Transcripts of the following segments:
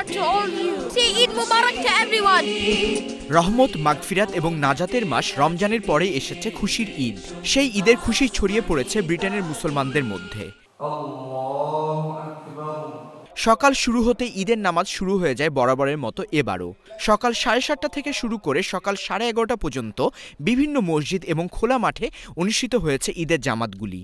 Mubarak to all of you. Say Eid Mubarak to everyone. রহমত, মাগফিরাত এবং নাজাতের মাস রমজানের পরে এসেছে খুশির ঈদ। সেই ঈদের খুশি ছড়িয়ে পড়েছে ব্রিটেনের মুসলমানদের মধ্যে। সকাল শুরু হতে ঈদের নামাজ শুরু হয়ে যায় বরাবরের মতো এবারও। সকাল 7:30 থেকে শুরু করে সকাল 11:30 পর্যন্ত বিভিন্ন মসজিদ এবং খোলা মাঠে অনুষ্ঠিত হয়েছে ঈদের জামাতগুলি।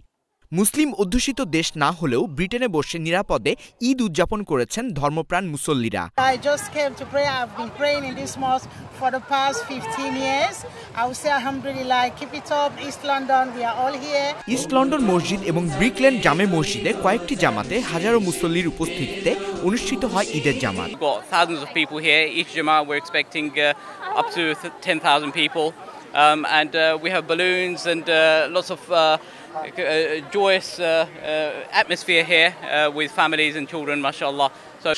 মুসলিম অধ্যুষিত দেশ না হলেও ব্রিটেনে বসে নিরাপদে ঈদ উদযাপন করেছেন ধর্মপ্রাণ মুসল্লিরা। I just came to pray. I've been praying in this mosque for the past 15 years. I will say alhamdulillah, keep it up. East London, we are all here. East London মসজিদ এবং ব্রিকলেন জামে মসজিদে কয়েকটি জামাতে হাজারো মুসল্লির উপস্থিতিতে অনুষ্ঠিত হয় ঈদের জামাত। We've got thousands of people here. Each Jamaat we're expecting up to 10,000 people. And we have balloons and lots of joyous atmosphere here with families and children, mashallah.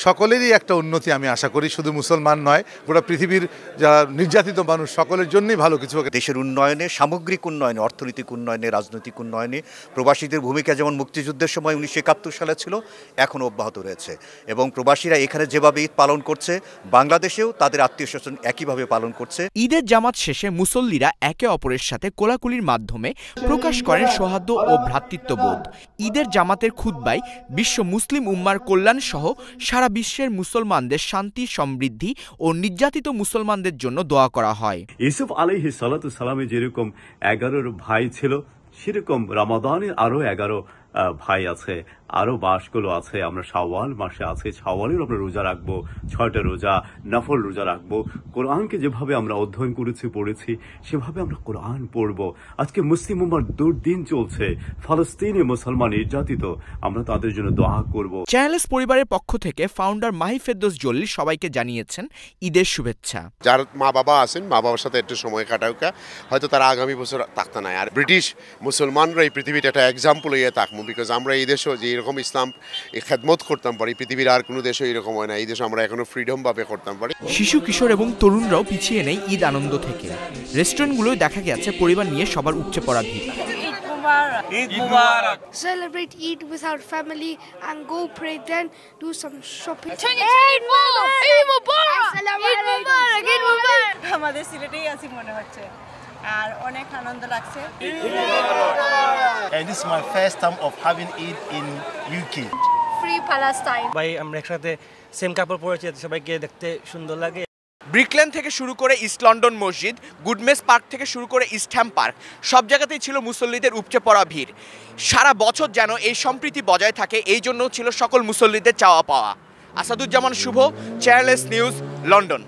সকলেরই একটা উন্নতি আমি আশা করি, শুধু মুসলমান নয়, গোটা পৃথিবীর যারা নির্যাতিত মানুষ সকলের জন্যই ভালো কিছু হবে। দেশের উন্নয়নে, সামগ্রিক উন্নয়নে, অর্থনৈতিক উন্নয়নে, রাজনৈতিক উন্নয়নে প্রবাসীদের ভূমিকা যেমন মুক্তিযুদ্ধের সময় 1971 সালে ছিল, এখনও অব্যাহত রয়েছে। এবং প্রবাসীরা এখানে যেভাবে ঈদ পালন করছে, বাংলাদেশেও তাদের আত্মীয়স্বজন একইভাবে পালন করছে। ঈদের জামাত শেষে মুসল্লিরা একে অপরের সাথে কোলাকুলির মাধ্যমে প্রকাশ করেন সৌহার্দ্য ও ভ্রাতৃত্ববোধ। ঈদের জামাতের খুতবায় বিশ্ব মুসলিম উম্মার কল্যাণ সহ সারা বিশ্বের মুসলমানদের শান্তি, সমৃদ্ধি ও নির্যাতিত মুসলমানদের জন্য দোয়া করা হয়। ইউসুফ আলাইহিস সালাতু সালামে যেরকম 11 ভাই ছিল, সেরকম রমাদানের আরো 11 ভাই আছে, আরো মাসগুলো আছে। আমরা শাওয়াল মাসে আছে, শাওয়ালের আমরা রোজা রাখবো, 6টা রোজা, নফল রোজা রাখবো। কোরআনকে যেভাবে আমরা অধ্যয়ন করেছি, পড়েছি, সেভাবে আমরা কোরআন পড়বো। আজকে মুসলিম উম্মার দুর্দিন চলছে, ফলস্তিনে মুসলমান নির্যাতিত, আমরা তাদের জন্য দোয়া করব। চ্যানেলস পরিবারের পক্ষ থেকে ফাউন্ডার মাহি ফেরদৌস জলিল সবাইকে জানিয়েছেন ঈদের শুভেচ্ছা। যার মা বাবা আছেন, মা বাবার সাথে একটু সময় কাটাউকা, হয়তো তারা আগামী বছর থাকতে নাই। আর ব্রিটিশ মুসলমানরা এই পৃথিবীতে একটা এক্সাম্পল হয়ে থাকবো, বিকজ আমরা এই দেশও যে এরকম ইসলাম খেদমত করতাম পারি, পৃথিবীর আর কোনো দেশও এরকম হয় না। এই দেশে আমরা এখনো ফ্রিডম ভাবে করতাম পারি। শিশু, কিশোর এবং তরুণরাও পিছিয়ে নেই ঈদ আনন্দ থেকে। রেস্টুরেন্টগুলোয় দেখা গেছে পরিবার নিয়ে সবার উপচে পড়া ভিড়। Eid Mubarak. Celebrate Eid with our family and go pray, then do some shopping. Eid Mubarak. Eid Mubarak. Eid Mubarak. Eid Mubarak. আমাদের সিলেটেই আছি মনে হচ্ছে, আর অনেক আনন্দ লাগছে। And this is my first time of having Eid in UK. Free Palestine. ভাই আমরা একসাথে same কাপড় পরেছি, সবাইকে দেখতে সুন্দর লাগে। ব্রিকলেন থেকে শুরু করে ইস্ট লন্ডন মসজিদ, গুডমেস পার্ক থেকে শুরু করে ইস্ট হ্যাম পার্ক, সব জায়গাতেই ছিল মুসল্লিদের উপচে পড়া ভিড়। সারা বছর যেন এই সম্প্রীতি বজায় থাকে, এই জন্য ছিল সকল মুসল্লিদের চাওয়া পাওয়া। আসাদুজ্জামান শুভ, চ্যানেলস নিউজ, লন্ডন।